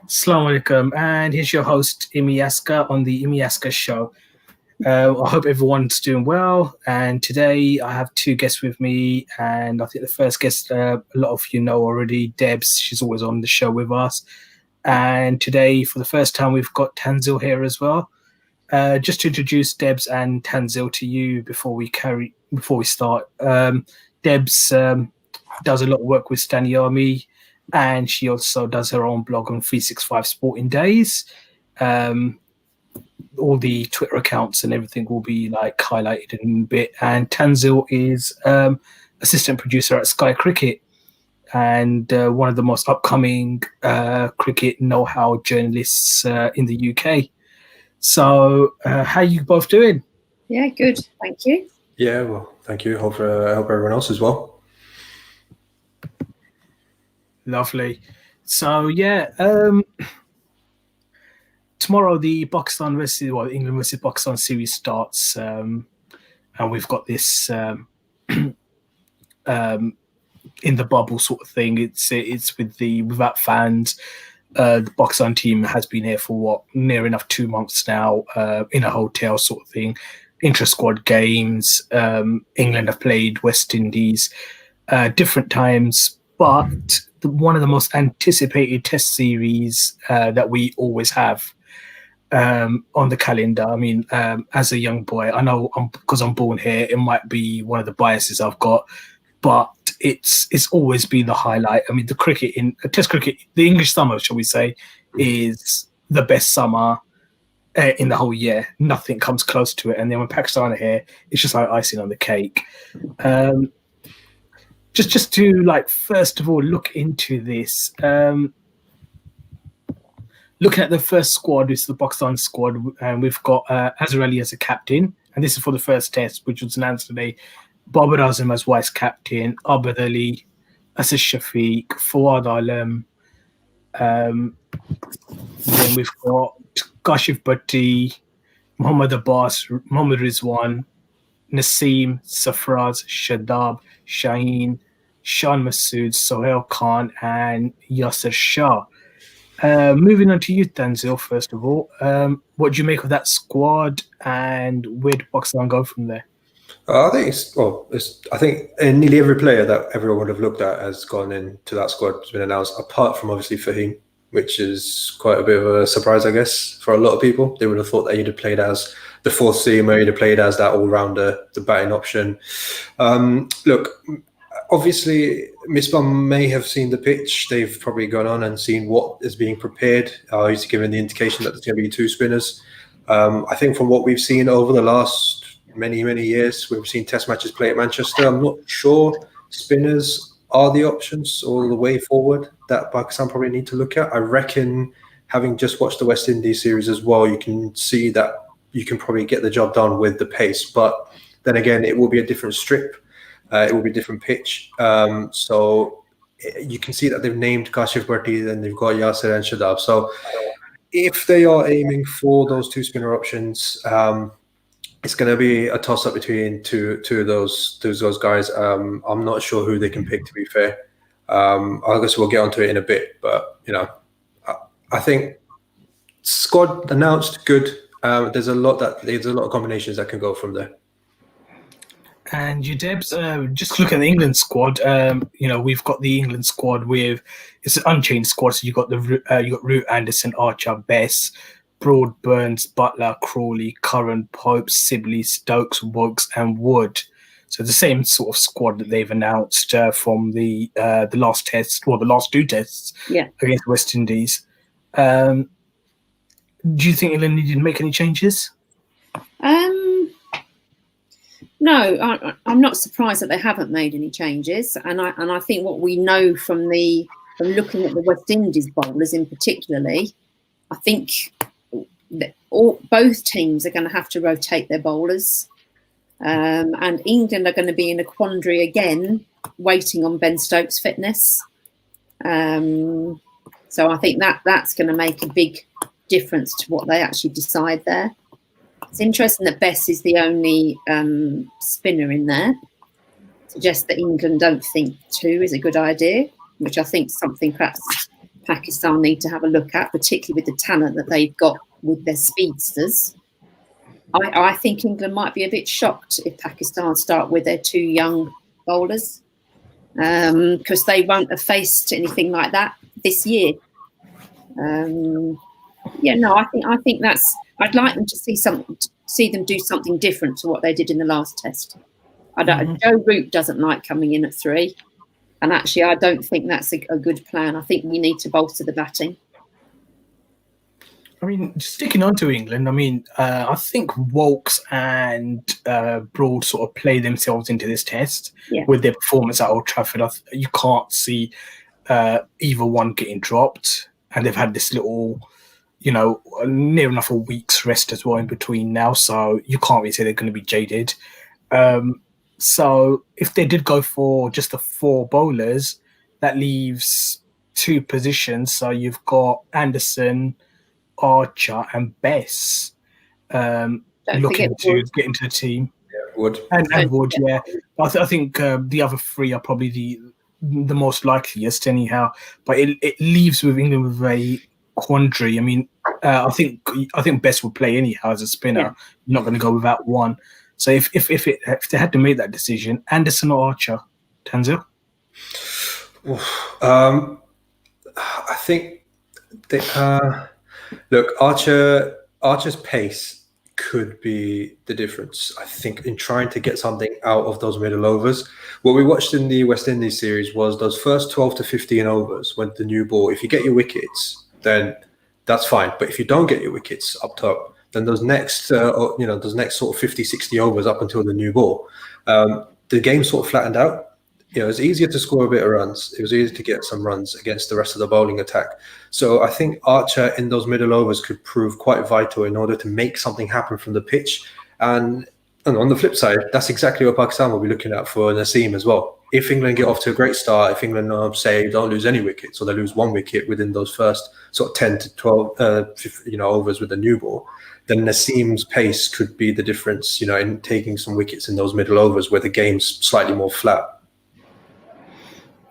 Assalamu alaikum, and here's your host, Imi Asghar, on the Imi Asghar Show. I hope everyone's doing well, and today I have two guests with me, and I think the first guest, a lot of you know already, Debs. She's always on the show with us, and today, for the first time, we've got Tanzil here as well. Just to introduce Debs and Tanzil to you before we start. Debs does a lot of work with Stani Army, and she also does her own blog on 365 Sporting Days. Um, all the Twitter accounts and everything will be like highlighted in a bit. And Tanzil is assistant producer at Sky Cricket and one of the most upcoming cricket know-how journalists in the UK. So, how you both doing? Yeah, good. Thank you. Yeah, well, thank you. Hope everyone else as well. Lovely. So, yeah, tomorrow the England versus Pakistan series starts, and we've got this in the bubble sort of thing. It's without fans. The Pakistan team has been here for near enough 2 months now, in a hotel sort of thing. Intra-squad games. England have played West Indies different times, but one of the most anticipated test series that we always have on the calendar. I mean, as a young boy, I know because I'm born here, it might be one of the biases I've got, but it's always been the highlight. I mean, the Test cricket, the English summer, shall we say, is the best summer in the whole year. Nothing comes close to it. And then when Pakistan are here, it's just like icing on the cake. Just to first of all look into this. Looking at the first squad, this is the Pakistan squad, and we've got Azhar Ali as a captain, and this is for the first test, which was announced today. Babar Azam as vice captain, Abid Ali, Asad Shafiq, Fawad Alam. Then we've got Kashif Bhatti, Mohammad Abbas, Mohammad Rizwan, Naseem, Safraz, Shadab, Shaheen, Shan Masood, Sohail Khan, and Yasser Shah. Moving on to you, Tanzil, first of all. What do you make of that squad, and where do Pakistan go from there? I think nearly every player that everyone would have looked at has gone into that squad has been announced, apart from obviously Fahim, which is quite a bit of a surprise, I guess, for a lot of people. They would have thought that he'd have played as the fourth seamer, he'd have played as that all-rounder, the batting option. Look, obviously, Misbah may have seen the pitch. They've probably gone on and seen what is being prepared. He's given the indication that there's going to be two spinners. I think from what we've seen over the last many years, we've seen test matches play at Manchester. I'm not sure spinners are the options or the way forward that Pakistan probably need to look at. I reckon, having just watched the West Indies series as well, you can see that you can probably get the job done with the pace. But then again, it will be a different strip. It will be a different pitch. So you can see that they've named Kashif Bhatti, and they've got Yasser and Shadab. So if they are aiming for those two spinner options, it's going to be a toss-up between two of those guys. I'm not sure who they can pick, to be fair. I guess we'll get onto it in a bit, but I think squad announced, good. There's a lot of combinations that can go from there. And you, Debs, just look at the England squad. We've got the England squad it's an unchanged squad. So you got Root, Anderson, Archer, Bess, Broad, Burns, Butler, Crawley, Curran, Pope, Sibley, Stokes, Wokes, and Wood. So the same sort of squad that they've announced from the last test, or the last two tests against West Indies. Do you think England needed to make any changes? No, I'm not surprised that they haven't made any changes, and I think what we know from looking at the West Indies bowlers in particularly, I think that both teams are going to have to rotate their bowlers, and England are going to be in a quandary again, waiting on Ben Stokes' fitness. So I think that's going to make a big difference to what they actually decide there. It's interesting that Bess is the only spinner in there. Suggests that England don't think two is a good idea, which I think is something perhaps Pakistan need to have a look at, particularly with the talent that they've got with their speedsters. I think England might be a bit shocked if Pakistan start with their 2 young bowlers, because they won't have faced anything like that this year. I think that's. I'd like them to see them do something different to what they did in the last test. Joe Root doesn't like coming in at 3, and actually, I don't think that's a good plan. I think we need to bolster the batting. I mean, sticking on to England, I mean, I think Woakes and Broad sort of play themselves into this test with their performance at Old Trafford. You can't see either one getting dropped, and they've had this little, near enough a week's rest as well in between now, so you can't really say they're going to be jaded. So if they did go for just the 4 bowlers, that leaves 2 positions. So you've got Anderson, Archer and Bess looking to get into the team. Yeah, Wood. And Wood, yeah. I think the other 3 are probably the most likeliest anyhow. But it leaves with England with a quandary. I mean, I think Bess would play anyhow as a spinner. Yeah. You're not going to go without one. So if they had to make that decision, Anderson or Archer, Tanzil? I think look, Archer's pace could be the difference, I think, in trying to get something out of those middle overs. What we watched in the West Indies series was those first 12 to 15 overs when the new ball, if you get your wickets, then that's fine. But if you don't get your wickets up top, then those next sort of 50, 60 overs up until the new ball, the game sort of flattened out. It was easier to score a bit of runs. It was easier to get some runs against the rest of the bowling attack. So I think Archer in those middle overs could prove quite vital in order to make something happen from the pitch. And on the flip side, that's exactly what Pakistan will be looking at for Naseem as well. If England get off to a great start, if England say don't lose any wickets, or they lose 1 wicket within those first sort of 10 to 12 overs with the new ball, then Naseem's pace could be the difference, in taking some wickets in those middle overs where the game's slightly more flat.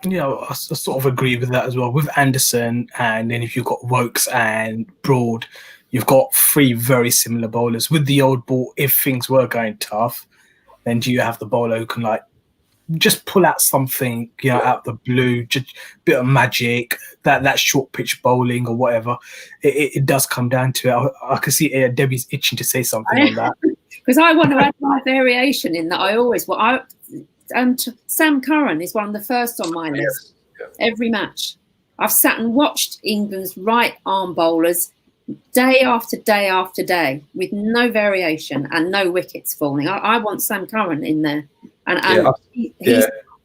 I sort of agree with that as well. With Anderson, and then if you've got Woakes and Broad, you've got 3 very similar bowlers. With the old ball, if things were going tough, then do you have the bowler who can just pull out something, out of the blue, just a bit of magic, that short pitch bowling or whatever. It does come down to it. I can see Debbie's itching to say something on that. Because I want to add my variation in that. Sam Curran is one of the first on my list. Every match. I've sat and watched England's right arm bowlers day after day after day with no variation and no wickets falling. I want Sam Curran in there. And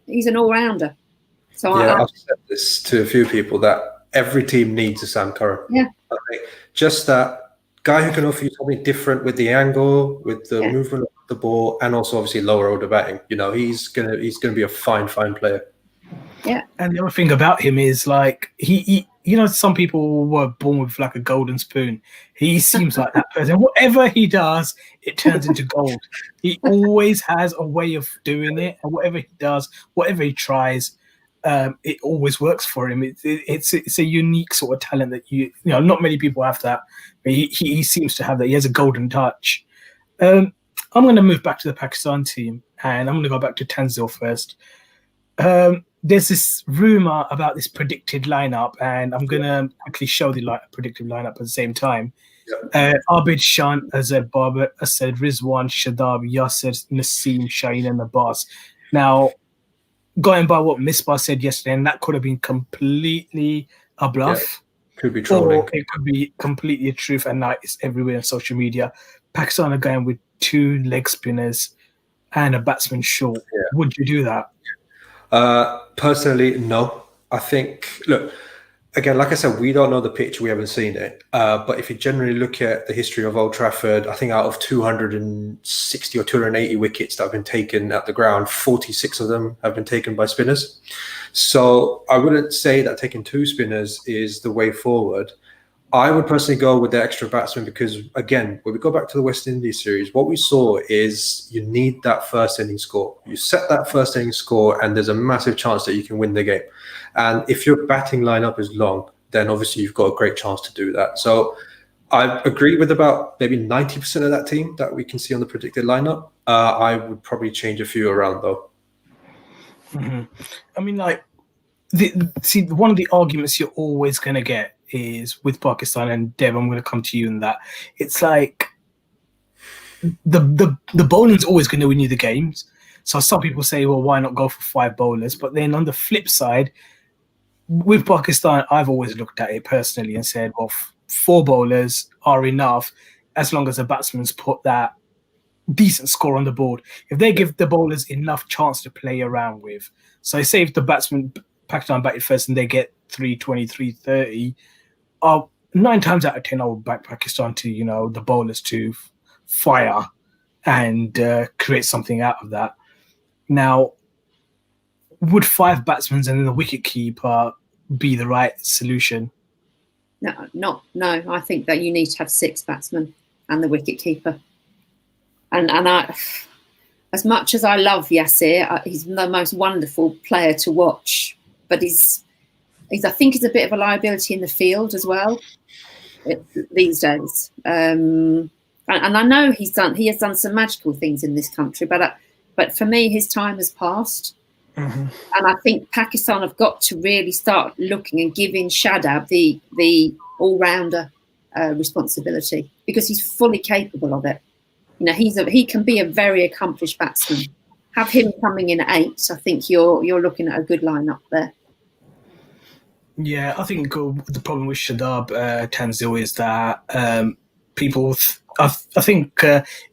he's an all-rounder. So I've said this to a few people that every team needs a Sam Curran. Yeah. I think just that guy who can offer you something different with the angle, with the movement of the ball, and also obviously lower order batting. He's gonna be a fine player. Yeah. And the other thing about him is he some people were born with a golden spoon. He seems like that person. Whatever he does, it turns into gold. He always has a way of doing it, and whatever he does, whatever he tries, it always works for him. It's a unique sort of talent that not many people have that, but he seems to have that. He has a golden touch. I'm going to move back to the Pakistan team, and I'm going to go back to Tanzil first. There's this rumor about this predicted lineup, and I'm going to quickly show the predicted lineup at the same time. Abid, Shan, Azad, Babar, Asad, Rizwan, Shadab, Yasser, Naseem, Shaheen, and Abbas. Now, going by what Misbah said yesterday, and that could have been completely a bluff. Could be trolling. Or it could be completely a truth, and now it's everywhere on social media. Pakistan are going with 2 leg spinners and a batsman short. Would you do that? Personally, no. I think, look, again, like I said, we don't know the pitch. We haven't seen it. But if you generally look at the history of Old Trafford, I think out of 260 or 280 wickets that have been taken at the ground, 46 of them have been taken by spinners. So I wouldn't say that taking 2 spinners is the way forward. I would personally go with the extra batsman because, again, when we go back to the West Indies series, what we saw is you need that first inning score. You set that first inning score and there's a massive chance that you can win the game. And if your batting lineup is long, then obviously you've got a great chance to do that. So I agree with about maybe 90% of that team that we can see on the predicted lineup. I would probably change a few around though. Mm-hmm. I mean, like, one of the arguments you're always going to get is with Pakistan, and Dev, I'm going to come to you in that. It's like the bowling's always going to win you the games. So some people say, well, why not go for 5 bowlers? But then on the flip side, with Pakistan, I've always looked at it personally and said, well, 4 bowlers are enough as long as the batsmen's put that decent score on the board. If they give the bowlers enough chance to play around with, so say if the batsmen Pakistan batted first and they get 320, 330, 9 times out of 10 I will back Pakistan to the bowlers to fire and create something out of that. Now, would 5 batsmen and then the wicket keeper be the right solution? No. I think that you need to have 6 batsmen and the wicket keeper. And I, as much as I love Yasir, he's the most wonderful player to watch. But I think he's a bit of a liability in the field as well these days. And I know he has done some magical things in this country, but for me, his time has passed. Mm-hmm. And I think Pakistan have got to really start looking and giving Shadab the all-rounder responsibility, because he's fully capable of it. He can be a very accomplished batsman. Have him coming in at 8. I think you're looking at a good lineup there. Yeah, I think the problem with Shadab Tanzil is that people. I think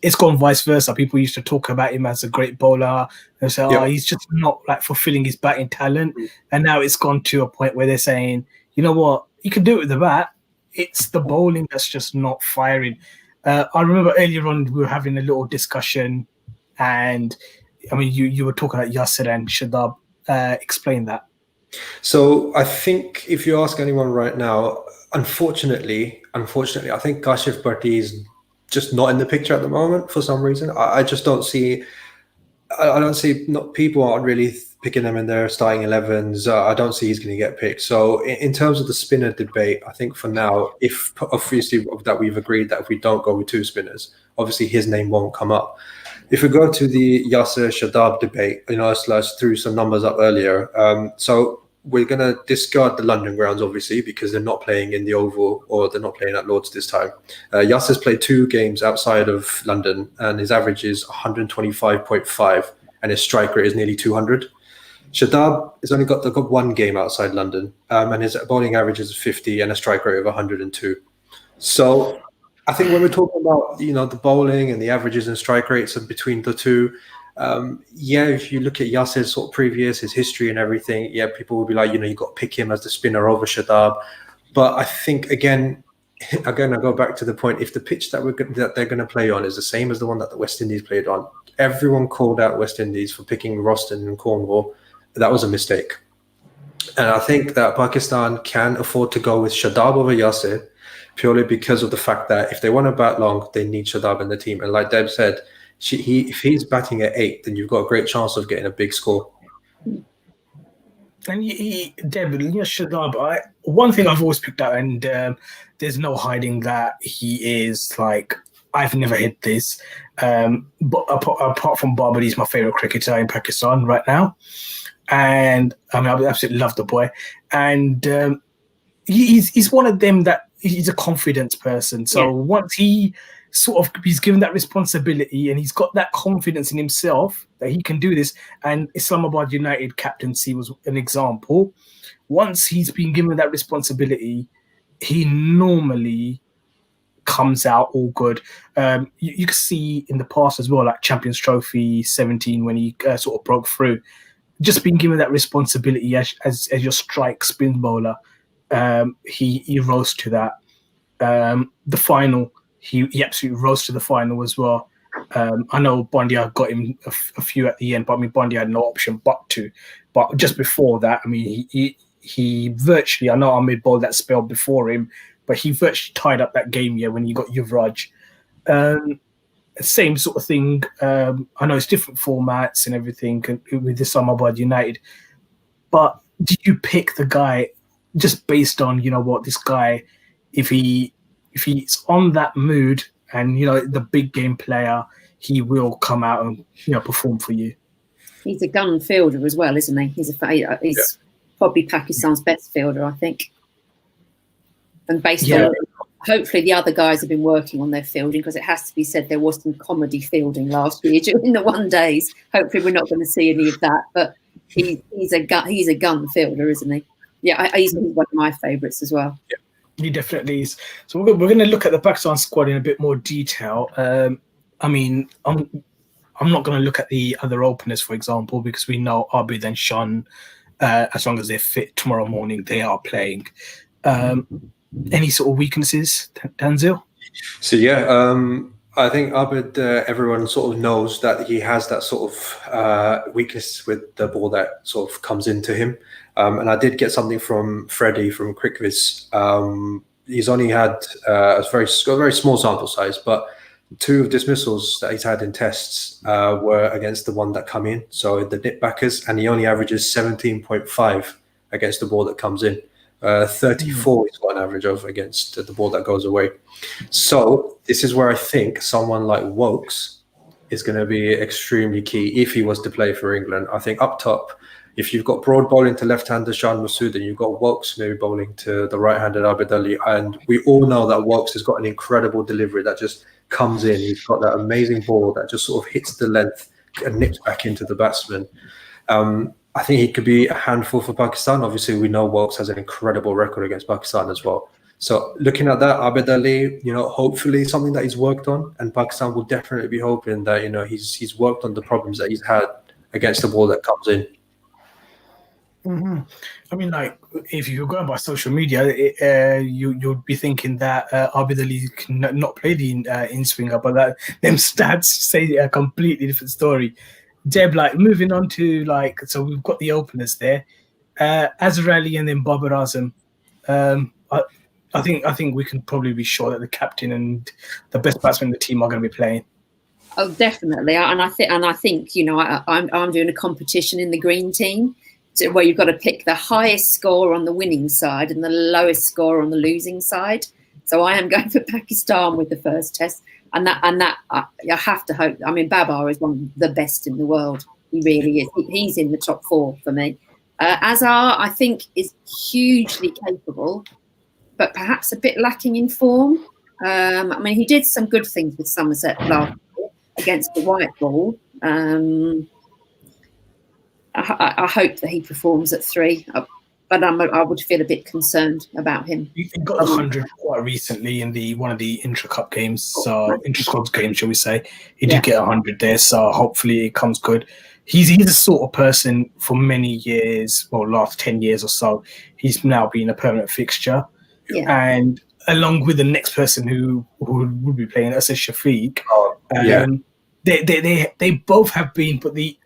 it's gone vice versa. People used to talk about him as a great bowler and say, "Oh, he's just not like fulfilling his batting talent." And now it's gone to a point where they're saying, "You know what? You can do it with the bat. It's the bowling that's just not firing." I remember earlier on we were having a little discussion, and I mean, you were talking about Yasir and Shadab. Explain that. So I think if you ask anyone right now, unfortunately, I think Kashif Bhatti is just not in the picture at the moment for some reason. I just don't see. I don't see. Not people aren't really picking him in their starting 11s. I don't see he's going to get picked. So in terms of the spinner debate, I think for now, if obviously that we've agreed that if we don't go with 2 spinners, obviously his name won't come up. If we go to the Yasir Shadab debate, I threw some numbers up earlier. So we're going to discard the London grounds, obviously, because they're not playing in the Oval or they're not playing at Lord's this time. Yasir's played 2 games outside of London, and his average is 125.5, and his strike rate is nearly 200. Shadab has only got 1 game outside London, and his bowling average is 50 and a strike rate of 102. So I think when we're talking about the bowling and the averages and strike rates and between the two, if you look at Yasir's sort of previous, his history and everything, people will be like, you've got to pick him as the spinner over Shadab. But I think again, I go back to the point: if the pitch that they're going to play on is the same as the one that the West Indies played on, everyone called out West Indies for picking Roston and Cornwall. That was a mistake. And I think that Pakistan can afford to go with Shadab over Yasir, purely because of the fact that if they want to bat long, they need Shadab in the team. And like Deb said, if he's batting at 8, then you've got a great chance of getting a big score. And Deb, Shadab, one thing I've always picked out, and there's no hiding that he is like, I've never hit this. But apart from Babar, he's my favorite cricketer in Pakistan right now. And I mean, I absolutely love the boy. And he's one of them that he's a confidence person. So once he's given that responsibility and he's got that confidence in himself that he can do this. And Islamabad United captaincy was an example. Once he's been given that responsibility, he normally comes out all good. You can see in the past as well, like Champions Trophy 17, when he sort of broke through. Just being given that responsibility as your strike spin bowler, he rose to that. The final, he absolutely rose to the final as well. I know Bondia got him a few at the end, but I mean Bondia had no option but to. But just before that, I mean he virtually, I know Ahmed bowled that spell before him, but he virtually tied up that game when he got Yuvraj. Same sort of thing. I know it's different formats and everything with Islamabad United, but do you pick the guy just based on what this guy, if he's on that mood and the big game player, he will come out and perform for you. He's a gun fielder as well, isn't he? He's probably Pakistan's best fielder, I think. And based on, hopefully the other guys have been working on their fielding, because it has to be said there was some comedy fielding last year during the one days. Hopefully we're not going to see any of that, but he's a gun fielder, isn't he? Yeah, he's one of my favourites as well. Yeah, he definitely is. So we're going to look at the Pakistan squad in a bit more detail. I mean, I'm not going to look at the other openers, for example, because we know Abid and Shan, as long as they're fit tomorrow morning, they are playing. Any sort of weaknesses, Tanzil? So I think Abid, everyone sort of knows that he has that sort of weakness with the ball that sort of comes into him. And I did get something from Freddie from QuickViz. He's only had a very small sample size, but 2 of dismissals that he's had in tests were against the one that come in, so the nip backers, and he only averages 17.5 against the ball that comes in. 34 he's got an average of against the ball that goes away. So this is where I think someone like Wokes is going to be extremely key if he was to play for England. I think up top, if you've got Broad bowling to left-hander Shan Masood, and you've got Wokes maybe bowling to the right-handed Abid Ali, and we all know that Wokes has got an incredible delivery that just comes in. He's got that amazing ball that just sort of hits the length and nips back into the batsman. I think he could be a handful for Pakistan. Obviously, we know Wokes has an incredible record against Pakistan as well. So looking at that, Abid Ali, hopefully something that he's worked on, and Pakistan will definitely be hoping that, he's worked on the problems that he's had against the ball that comes in. Mm-hmm. I mean, like, if you're going by social media, you'd be thinking that Abid Ali can not play the in-swinger, but that them stats say a completely different story. Deb, like, moving on to, like, so we've got the openers there, Asghar Ali and then Babar Azam. I think we can probably be sure that the captain and the best batsman in the team are going to be playing. Oh, definitely, and I think I'm doing a competition in the green team, where you've got to pick the highest score on the winning side and the lowest score on the losing side. So I am going for Pakistan with the first test. And that I have to hope. I mean, Babar is one of the best in the world. He really is. He's in the top 4 for me. Asghar, I think, is hugely capable, but perhaps a bit lacking in form. I mean, he did some good things with Somerset last year against the white ball. I hope that he performs at 3. But I would feel a bit concerned about him. He got 100 quite recently in one of the intra-cup games, so intra-squad games, shall we say. He did get 100 there, so hopefully it comes good. He's the sort of person for many years, well, last 10 years or so, he's now been a permanent fixture. Yeah. And along with the next person who would be playing, Asad Shafiq, they both have been, but the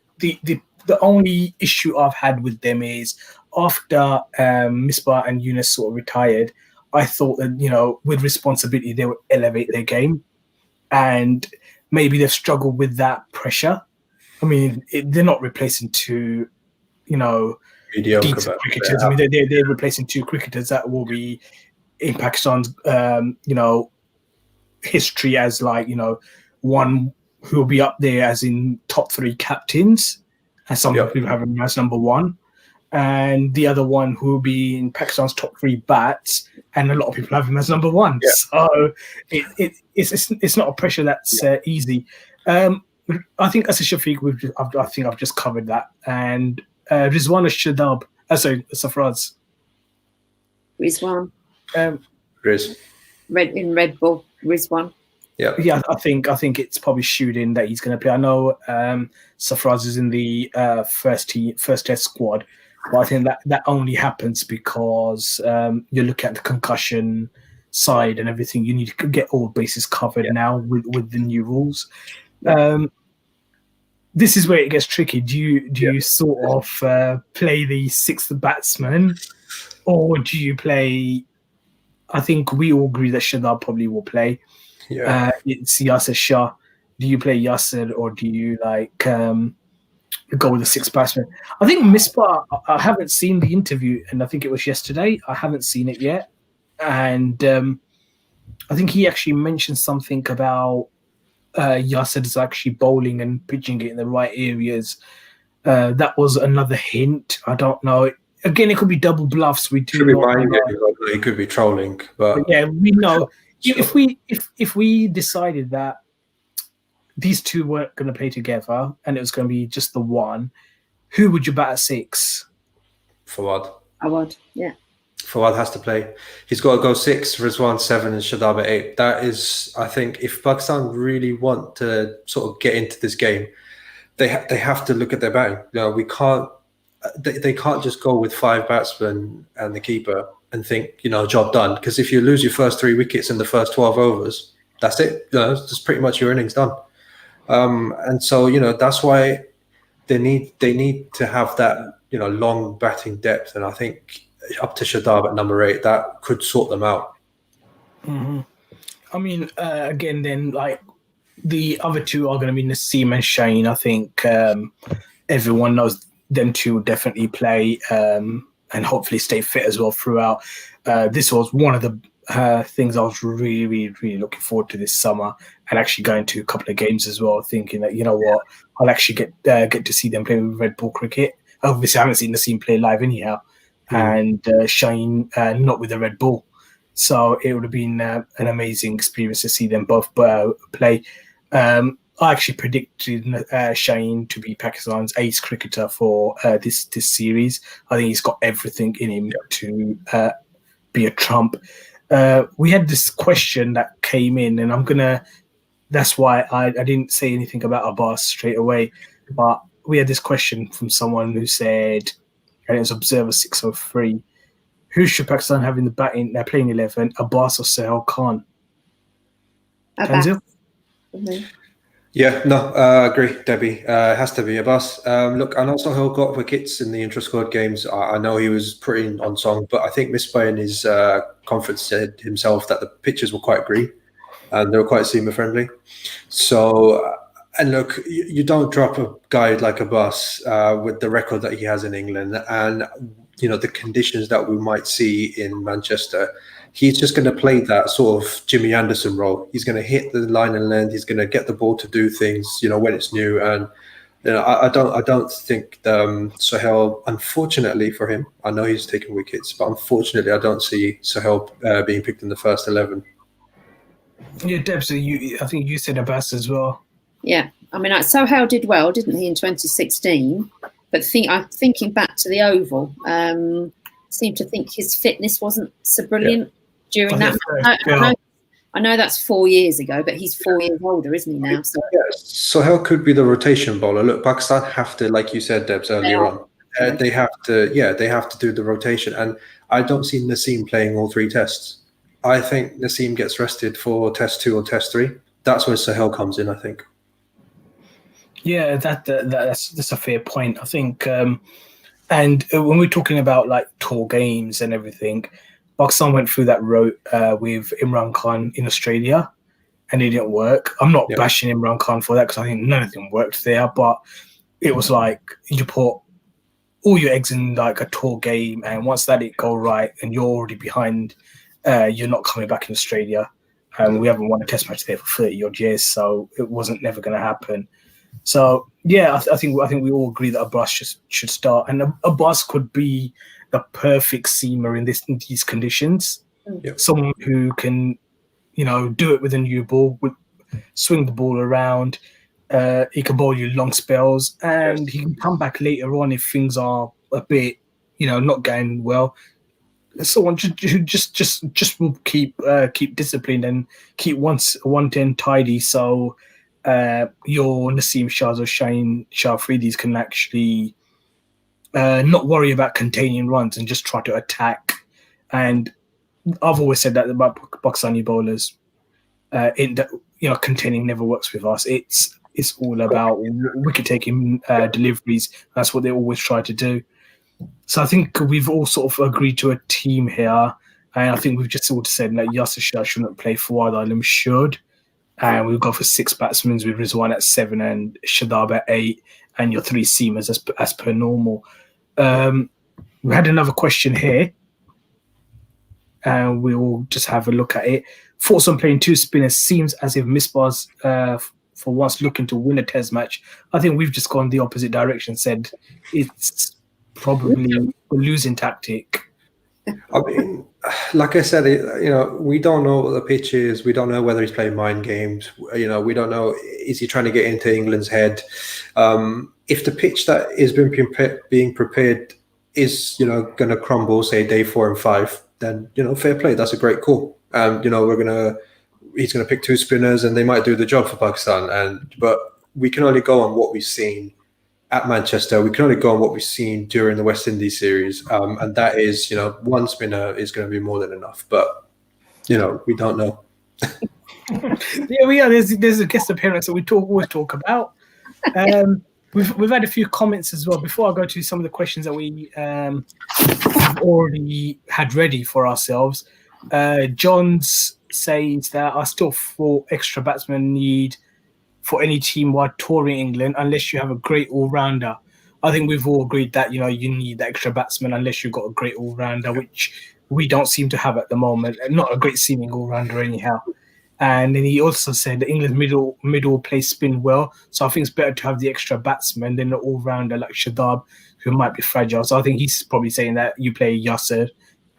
only issue I've had with them is after Misbah and Yunus sort of retired, I thought that, with responsibility, they would elevate their game. And maybe they've struggled with that pressure. I mean, they're not replacing 2, decent cricketers. I mean, they're replacing 2 cricketers that will be in Pakistan's, history as, like, one who will be up there as in top 3 captains. And some people have him as number 1. And the other one who will be in Pakistan's top 3 bats, and a lot of people have him as number 1. Yeah. So it's not a pressure that's easy. I think as a Shafiq, I think I've just covered that. And Rizwan Shadab, Safraz. Rizwan. Riz. Red Bull, Rizwan. Yeah, I think it's probably shooting that he's going to play. I know Safraz is in the first test squad. But I think that only happens because you look at the concussion side and everything. You need to get all bases covered now with the new rules. This is where it gets tricky. Do you sort of play the 6th batsman, or do you play? I think we all agree that Shadab probably will play. It's Yasser Shah. Do you play Yasser, or do you go with the 6 batsmen. I think Misbah, I haven't seen the interview, and I think it was yesterday. I haven't seen it yet. And I think he actually mentioned something about Yasser is actually bowling and pitching it in the right areas. That was another hint. I don't know. Again, it could be double bluffs. We do Could be not mind know. games, he could be trolling, but Yeah, we know. Sure. If we decided that these two weren't going to play together and it was going to be just the one, who would you bat at 6? Fawad. I would, yeah. Fawad has to play. He's got to go 6, Rizwan 7, and Shadab at 8. That is, I think, if Pakistan really want to sort of get into this game, they have to look at their batting. We can't. They can't just go with 5 batsmen and the keeper and think, job done. Because if you lose your first 3 wickets in the first 12 overs, that's it. That's pretty much your innings done. And so, that's why they need to have that, long batting depth. And I think up to Shadab at number 8, that could sort them out. Mm-hmm. I mean, again, then like the other two are going to be Naseem and Shane. I think everyone knows them two will definitely play and hopefully stay fit as well throughout. This was one of the things I was really, really looking forward to this summer, and actually going to a couple of games as well, thinking that, what, I'll actually get to see them play with red ball cricket. Obviously, I haven't seen Naseem play live anyhow, and Shane not with the red ball. So it would have been an amazing experience to see them both play. I actually predicted Shane to be Pakistan's ace cricketer for this series. I think he's got everything in him to be a trump. We had this question that came in, and that's why I didn't say anything about Abbas straight away. But we had this question from someone who said, and it was Observer 603, who should Pakistan have in their playing 11, Abbas or Sahel Khan? Tanzil? Mm-hmm. Yeah, no, I agree, Debbie. It has to be Abbas. Look, and also Hill got wickets in the intra-squad games. I know he was pretty on song, but I think Misbah in his conference said himself that the pitches were quite green and they were quite seamer-friendly. So, and look, you don't drop a guy like Abbas with the record that he has in England and, the conditions that we might see in Manchester. He's just going to play that sort of Jimmy Anderson role. He's going to hit the line and length. He's going to get the ball to do things, when it's new. And I don't think Sahel, unfortunately for him, I know he's taken wickets, but unfortunately, I don't see Sahel being picked in the first 11. Yeah, Deb, so I think you said Abbas as well. Yeah, I mean, Sohail did well, didn't he, in 2016? But I'm thinking back to the Oval. Seemed to think his fitness wasn't so brilliant during that. I know that's 4 years ago, but he's 4 years older, isn't he now? So Sohail could be the rotation bowler. Look, Pakistan have to, like you said, Debs, earlier on. They have to do the rotation, and I don't see Naseem playing all 3 tests. I think Naseem gets rested for Test 2 or Test 3. That's where Sohail comes in, I think. Yeah, that's a fair point. I think, and when we're talking about like tour games and everything, Pakistan went through that route with Imran Khan in Australia, and it didn't work. I'm not bashing Imran Khan for that because I think none of them worked there, but it was like you put all your eggs in like a tour game, and once that didn't go right and you're already behind, you're not coming back in Australia. We haven't won a test match there for 30 odd years, so it wasn't never going to happen. So yeah, I think we all agree that Abbas should start, and Abbas could be the perfect seamer in these conditions. Yep. Someone who can, do it with a new ball, swing the ball around. He can bowl you long spells, and he can come back later on if things are a bit, not going well. Someone who just will keep disciplined and keep one end tidy. So your Naseem Shahs or Shaheen Shah Afridis can actually not worry about containing runs and just try to attack. And I've always said that about Pakistani bowlers. Containing never works with us. It's all about wicket taking deliveries. That's what they always try to do. So I think we've all sort of agreed to a team here, and I think we've just sort of said that Yasser Shah shouldn't play, Fawad Alam should, and we'll go for 6 batsmen with Rizwan at 7 and Shadab at 8, and your three seamers as per normal. We had another question here, and we'll just have a look at it. Thoughts on playing two spinners seems as if Misbah's for once looking to win a test match. I think we've just gone the opposite direction, said it's probably a losing tactic. I mean, like I said, we don't know what the pitch is. We don't know whether he's playing mind games. We don't know, is he trying to get into England's head? If the pitch that is being prepared is, going to crumble, say day 4 and 5, then, fair play. That's a great call. He's going to pick two spinners and they might do the job for Pakistan. But we can only go on what we've seen at Manchester. We can only go on what we've seen during the West Indies series. And that is, one spinner is going to be more than enough. But, we don't know. Yeah, there's a guest appearance that we always talk about. We've had a few comments as well. Before I go to some of the questions that we already had ready for ourselves, John's says that I still thought extra batsmen need for any team while touring England unless you have a great all-rounder. I think we've all agreed that, you need the extra batsman unless you've got a great all-rounder, which we don't seem to have at the moment. Not a great seeming all-rounder anyhow. And then he also said that England's middle play spin well, so I think it's better to have the extra batsman than an all-rounder like Shadab, who might be fragile. So I think he's probably saying that you play Yasser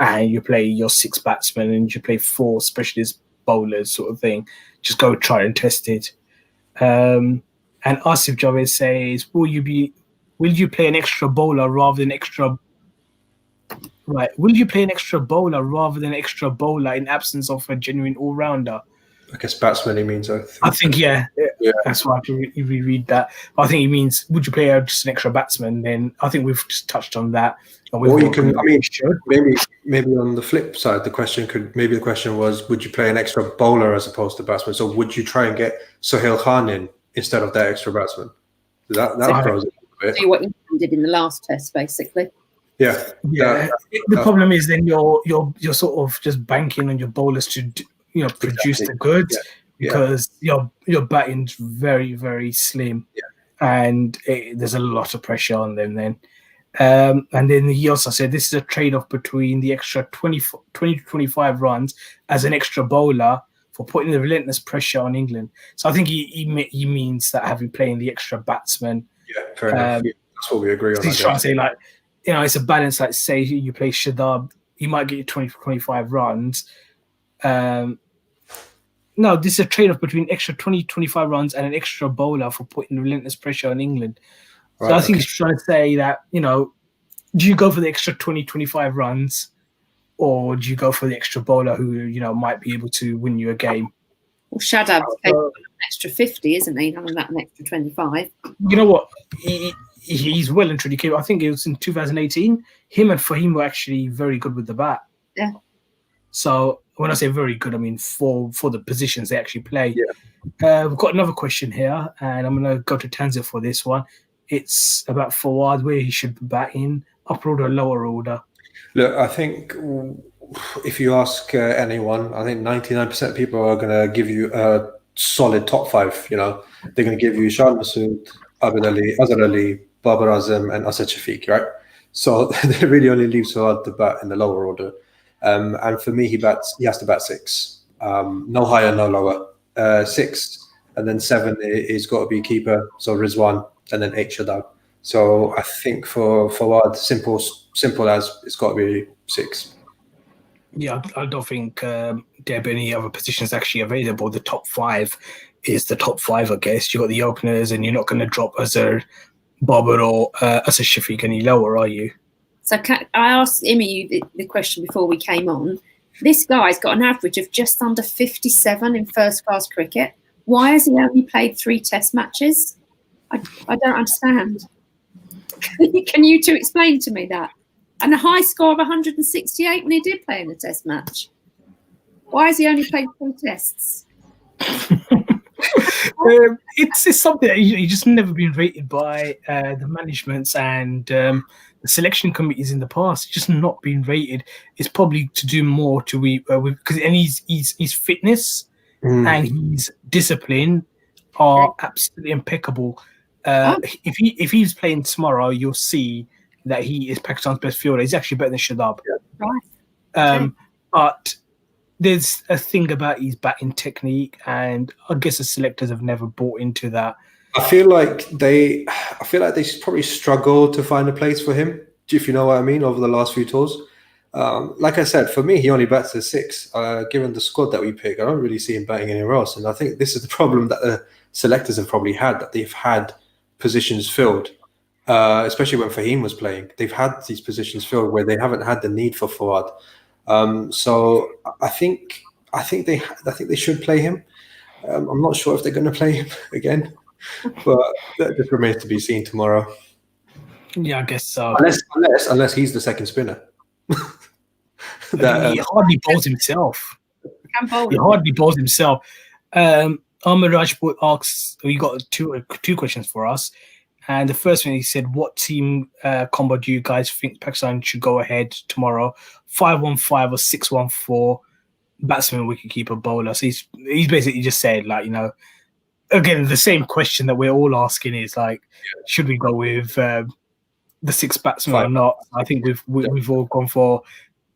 and you play your 6 batsmen and you play 4 specialist bowlers sort of thing. Just go try and test it. And Asif Javed says, will you play an extra bowler rather than extra bowler in absence of a genuine all-rounder? I guess batsman he means. I think yeah. That's why I have to reread that. I think he means, would you play just an extra batsman? Then I think we've just touched on that. Or you can, maybe on the flip side, the question was, would you play an extra bowler as opposed to batsman? So would you try and get Sohail Khan in instead of that extra batsman? That throws it a bit. Do what England did in the last test, basically. Yeah. The problem is then you're sort of just banking on your bowlers to produce the goods, because your batting's very, very slim, and there's a lot of pressure on them then. And then he also said this is a trade-off between the extra 20 to 25 runs as an extra bowler for putting the relentless pressure on England. So I think he means that having playing the extra batsman. Yeah, fair enough. That's what we agree on. He's trying to say, like, it's a balance. Like, say you play Shadab, he might get you 20 to 25 runs. No, this is a trade-off between extra 20 to 25 runs and an extra bowler for putting relentless pressure on England. So I think he's trying to say that, do you go for the extra 20, 25 runs, or do you go for the extra bowler who, might be able to win you a game? Well, Shadab's capable of an extra 50, isn't he? Having that an extra 25. You know what? He's well and truly capable. I think it was in 2018. Him and Fahim were actually very good with the bat. Yeah. So when I say very good, I mean for the positions they actually play. Yeah. We've got another question here, and I'm going to go to Tanzil for this one. It's about Fawad, where he should be batting, upper order, lower order. Look, I think if you ask anyone, I think 99% of people are going to give you a solid top 5. They're going to give you Shah Masood, Abid Ali, Azhar Ali, Babar Azam, and Asad Shafiq, right? So they really only leave Fawad to bat in the lower order. And for me, he has to bat 6. No higher, no lower. 6, and then 7 is got to be keeper. So Rizwan, and then 8 Shadab. So I think for Fawad, simple as it's got to be 6. Yeah, I don't think there are any other positions actually available. The top 5 is the top 5, I guess. You've got the openers, and you're not going to drop Azhar, Babar, or Asad Shafiq any lower, are you? So I asked Imi the question before we came on. This guy's got an average of just under 57 in first-class cricket. Why has he only played 3 test matches? I don't understand. Can you two explain to me that? And a high score of 168 when he did play in a test match. Why has he only played 3 tests? It's something that you just never been rated by the managements and the selection committees in the past. It's just not been rated. It's probably to do more because his fitness and his discipline are absolutely impeccable. If he's playing tomorrow, you'll see that he is Pakistan's best fielder. He's actually better than Shadab. Right. But there's a thing about his batting technique, and I guess the selectors have never bought into that. I feel like they probably struggled to find a place for him, if you know what I mean, over the last few tours. Like I said, for me, he only bats at 6. Given the squad that we pick, I don't really see him batting anywhere else. And I think this is the problem that the selectors have probably had, that they've had positions filled, especially when Fahim was playing. They've had these positions filled where they haven't had the need for Fawad. So I think they should play him. I'm not sure if they're going to play him again, but that just remains to be seen tomorrow. Yeah, I guess so. Unless he's the second spinner. He hardly bowls himself. He hardly bowls himself. Ahmed Rajput asks, you got two questions for us. And the first one, he said, what team combo do you guys think Pakistan should go ahead tomorrow? 5-1-5 or 6-1-4, batsman, wicketkeeper, bowler. So he's basically just said, like, again, the same question that we're all asking is, like, should we go with the 6 batsmen or not? I think we've all gone for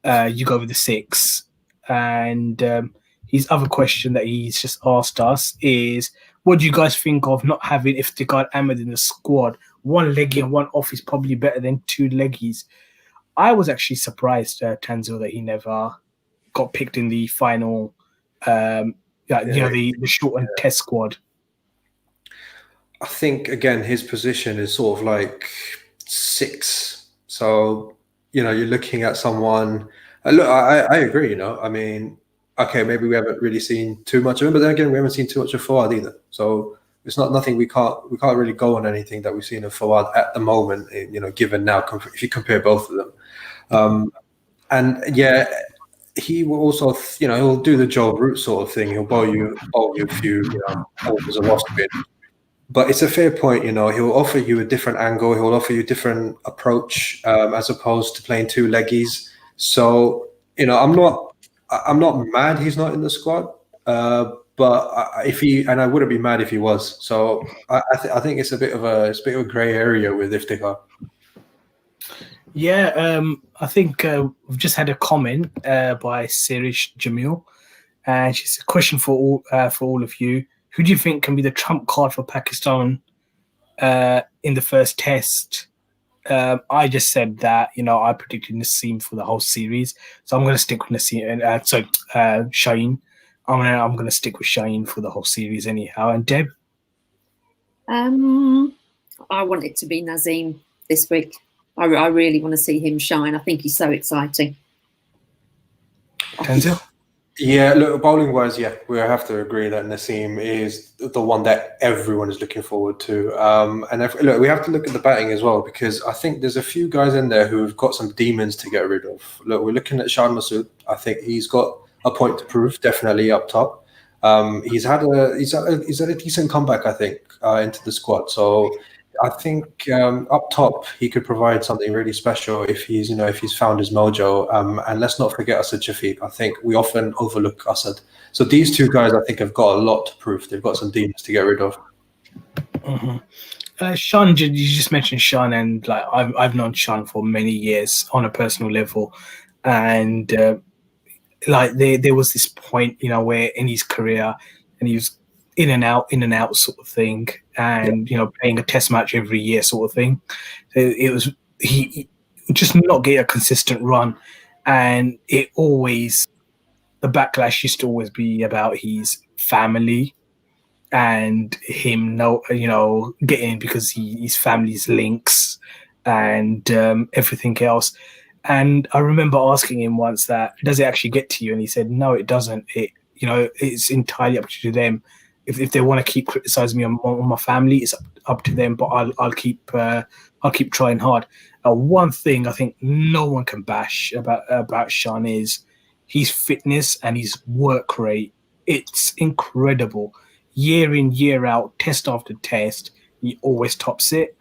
you go with the 6. And his other question that he's just asked us is, what do you guys think of not having Iftikhar Ahmed in the squad? 1 leggy and 1 off is probably better than 2 leggies. I was actually surprised, Tanzil, that he never got picked in the final, the shortened test squad. I think, again, his position is sort of like 6. So, you're looking at someone. Look, I agree, I mean, okay, maybe we haven't really seen too much of him, but then again, we haven't seen too much of Fawad either. So it's not nothing. We can't really go on anything that we've seen of Fawad at the moment. Given now, if you compare both of them, and yeah, he will also, he'll do the Joe Root sort of thing. He'll bowl you a few, overs of off spin. But it's a fair point, he'll offer you a different angle. He'll offer you a different approach as opposed to playing 2 leggies. So, I'm not mad he's not in the squad, but I wouldn't be mad if he was. So I think it's a bit of a grey area with Iftikhar. Yeah, I think we've just had a comment by Sirish Jamil, and she's a question for all of you. Who do you think can be the trump card for Pakistan in the first test? I just said that, I predicted Naseem for the whole series, so I'm going to stick with Naseem. Shaheen. I'm going to stick with Shaheen for the whole series anyhow. And Deb? I want it to be Naseem this week. I really want to see him shine. I think he's so exciting. Tanzil? Yeah, look, bowling-wise, we have to agree that Naseem is the one that everyone is looking forward to. Look, we have to look at the batting as well, because I think there's a few guys in there who've got some demons to get rid of. Look, we're looking at Shan Masood. I think he's got a point to prove, definitely up top. He's had a decent comeback, I think, into the squad. So I think up top he could provide something really special if he's found his mojo. And let's not forget Asad Shafiq. I think we often overlook Asad. So these 2 guys, I think, have got a lot to prove. They've got some demons to get rid of. Mm-hmm. Sean, you just mentioned Sean, and like I've known Sean for many years on a personal level, and like there was this point, where in his career, and he was in and out sort of thing, and playing a test match every year sort of thing. It was he just not get a consistent run, and the backlash used to always be about his family and him getting, because his family's links and everything else. And I remember asking him once that, does it actually get to you? And he said, no, it doesn't. It's entirely up to them. If they want to keep criticizing me on my family, it's up to them. But I'll keep trying hard. One thing I think no one can bash about Sean is his fitness and his work rate. It's incredible. Year in, year out, test after test, he always tops it.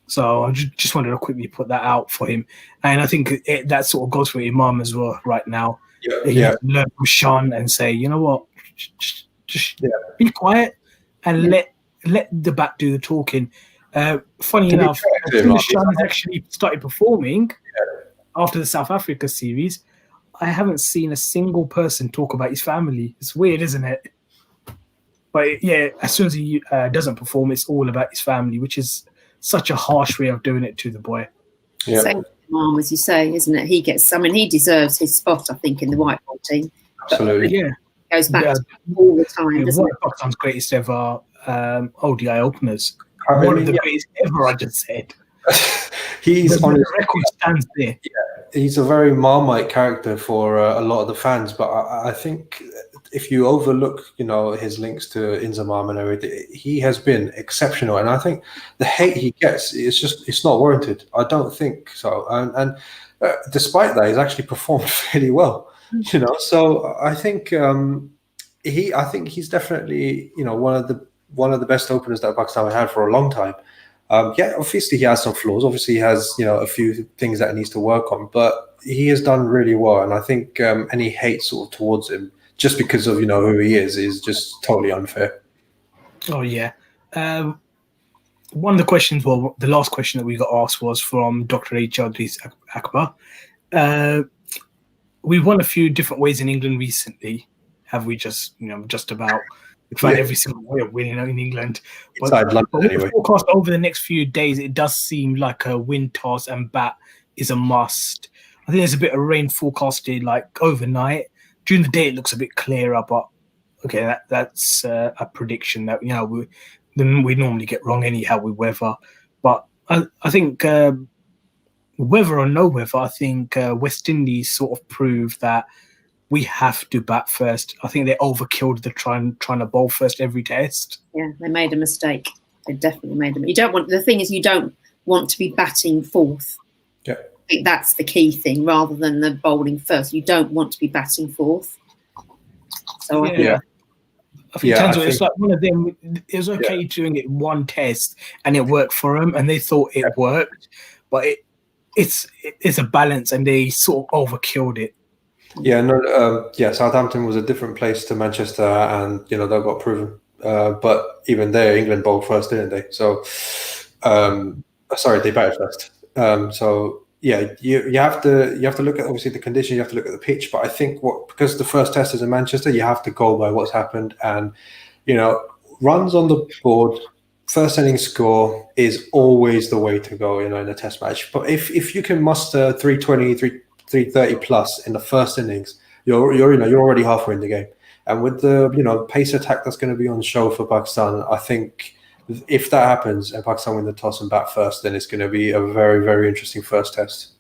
So I just wanted to quickly put that out for him. And I think that sort of goes for Imam as well right now. Yeah. Learn from Sean and say, you know what, just be quiet and let the bat do the talking. Funny To be enough, fair as to him, soon like, as Sean has actually started performing after the South Africa series, I haven't seen a single person talk about his family. It's weird, isn't it? But yeah, as soon as he doesn't perform, it's all about his family, which is such a harsh way of doing it to the boy. yeah, Same with Mom, as you say, isn't it? He deserves his spot, I think, in the white ball team. absolutely. Yeah, Goes back yeah, to all the time, doesn't one it? of Pakistan's greatest ever ODI openers. I One of mean, the yeah. greatest ever, I just said. He's The on record stands there. he's a very Marmite character for a lot of the fans, but I think if you overlook, his links to Inzamam and everything, he has been exceptional. And I think the hate he gets is it's not warranted. I don't think so. And despite that, he's actually performed fairly well. So I think I think he's definitely one of the best openers that Pakistan had for a long time. Yeah, obviously he has some flaws. Obviously he has a few things that he needs to work on, but he has done really well. And I think any hate sort of towards him just because of who he is just totally unfair. Oh yeah. One of the questions, well, the last question that we got asked was from Dr. H. Akbar. We won a few different ways in England recently. Have we just about? We've had every single way of winning in England. Inside London, but with anyway. the forecast over the next few days, it does seem like a win, toss, and bat is a must. I think there's a bit of rain forecasted like overnight. During the day, it looks a bit clearer, but okay, that's a prediction that we normally get wrong anyhow with weather. But I think weather or no weather, I think West Indies sort of proved that we have to bat first. I think they overkilled the trying to bowl first every test. Yeah, they made a mistake. They definitely made them. The thing is, you don't want to be batting fourth. Yeah. I think that's the key thing, rather than the bowling first. You don't want to be batting fourth. So I think Tanzil, it's like one of them. It was okay doing it one test and it worked for them, and they thought it worked, but it's a balance, and they sort of overkilled it. Yeah, no, Southampton was a different place to Manchester, and that got proven. But even there, England bowled first, didn't they? So, sorry, they batted first. So yeah, you have to look at obviously the condition, you have to look at the pitch. But I think because the first test is in Manchester, you have to go by what's happened, and runs on the board. First inning score is always the way to go, in a test match. But if you can muster 320, 330 plus in the first innings, you're already halfway in the game. And with the pace attack that's going to be on show for Pakistan, I think if that happens and Pakistan win the toss and bat first, then it's going to be a very, very interesting first test.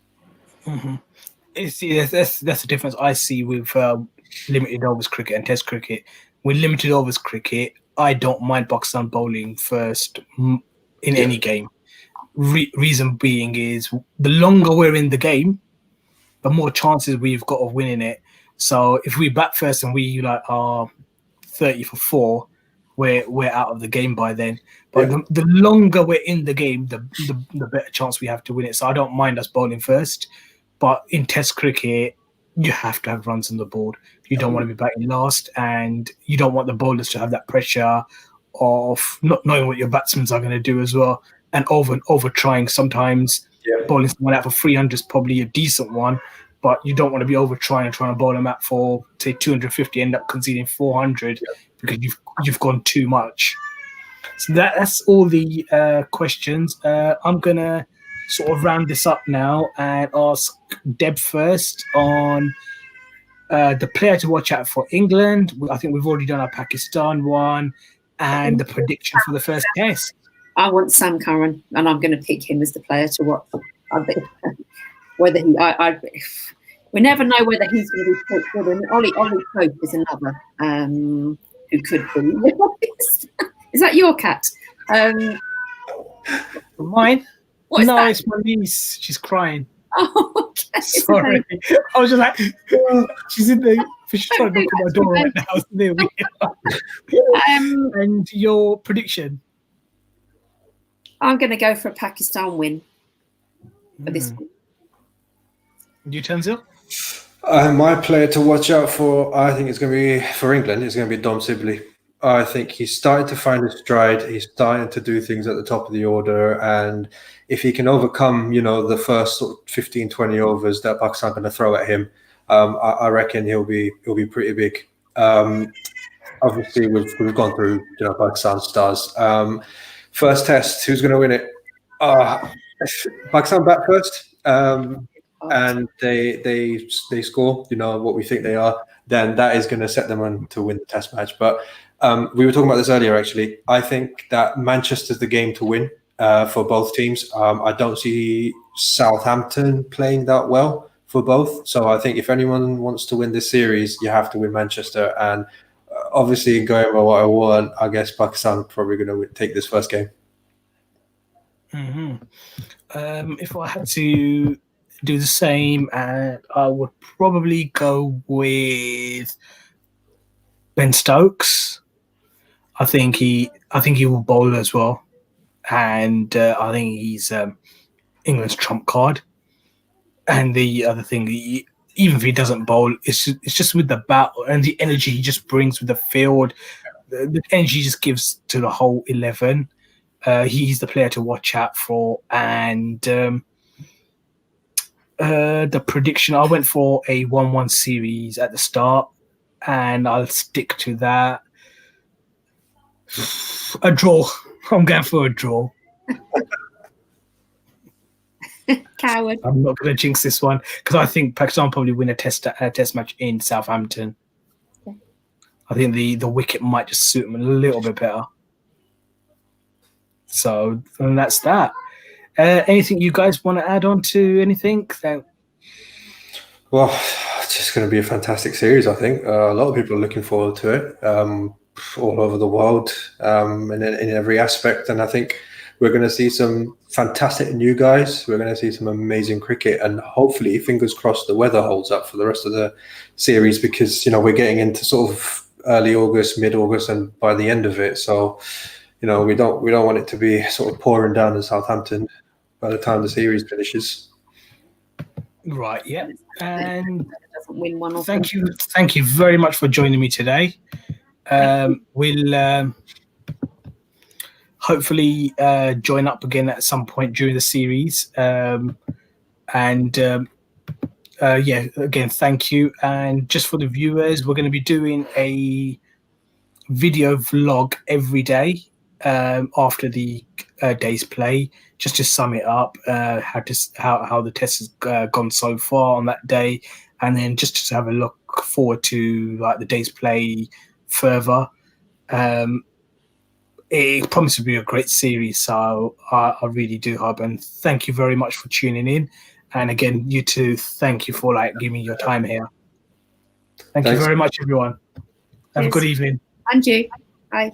Mm-hmm. That's the difference I see with limited overs cricket and test cricket. With limited overs cricket, I don't mind Pakistan bowling first in any game. Reason being is the longer we're in the game, the more chances we've got of winning it. So if we bat first and we are 30 for 4, we're out of the game by then. But the longer we're in the game, the better chance we have to win it. So I don't mind us bowling first. But in Test cricket, you have to have runs on the board. You don't want to be batting last, and you don't want the bowlers to have that pressure of not knowing what your batsmen are going to do as well, and over trying. Sometimes bowling someone out for 300 is probably a decent one, but you don't want to be over trying to bowl them out for say 250, end up conceding 400 because you've gone too much. So that's all the questions. I'm gonna sort of round this up now and ask Deb first on the player to watch out for England. I think we've already done our Pakistan one, and the prediction for the first test. I want Sam Curran, and I'm going to pick him as the player to watch. Whether we never know whether he's going to be picked. Ollie Pope is another who could be. Is that your cat? Mine? What is that? It's my niece. She's crying. Oh, okay. Sorry. I was just like, she's in the. She's trying to knock on my door right now. So there we are. And your prediction? I'm going to go for a Pakistan win for this one. You, Tanzil? My player to watch out for, I think it's going to be for England. It's going to be Dom Sibley. I think he's starting to find his stride. He's starting to do things at the top of the order. And if he can overcome, the first sort of 15, 20 overs that Pakistan are going to throw at him, I reckon he'll be pretty big. Obviously, we've gone through Pakistan stars. First test, who's going to win it? Pakistan bat first, and they score. What we think they are. Then that is going to set them on to win the test match. But we were talking about this earlier. Actually, I think that Manchester's the game to win for both teams. I don't see Southampton playing that well for both. So I think if anyone wants to win this series, you have to win Manchester. And obviously, going by what I want, I guess Pakistan are probably going to take this first game. Mm-hmm. If I had to do the same, I would probably go with Ben Stokes. I think he will bowl as well, and I think he's England's trump card. And the other thing, even if he doesn't bowl, it's just with the bat and the energy he just brings with the field. The energy he just gives to the whole 11. He's the player to watch out for. And the prediction, I went for a 1-1 series at the start, and I'll stick to that. A draw. I'm going for a draw. Coward. I'm not going to jinx this one because I think Pakistan probably win a test match in Southampton. Okay. I think the wicket might just suit them a little bit better. So and that's that. Anything you guys want to add on to anything? Well, it's just going to be a fantastic series, I think. A lot of people are looking forward to it all over the world and in every aspect. And I think we're going to see some fantastic new guys. We're going to see some amazing cricket. And hopefully, fingers crossed, the weather holds up for the rest of the series because, we're getting into sort of early August, mid-August, and by the end of it. So, we don't want it to be sort of pouring down in Southampton by the time the series finishes. Right, yeah. And doesn't win one thank you very much for joining me today. We'll hopefully join up again at some point during the series. Again, thank you. And just for the viewers, we're going to be doing a video vlog every day after the day's play, just to sum it up, how the test has gone so far on that day, and then just to have a look forward to like the day's play further. It promises to be a great series, so I really do hope. And thank you very much for tuning in. And again, you too, thank you for giving me your time here. Thanks. You very much, everyone. Have a good evening. And you. Bye.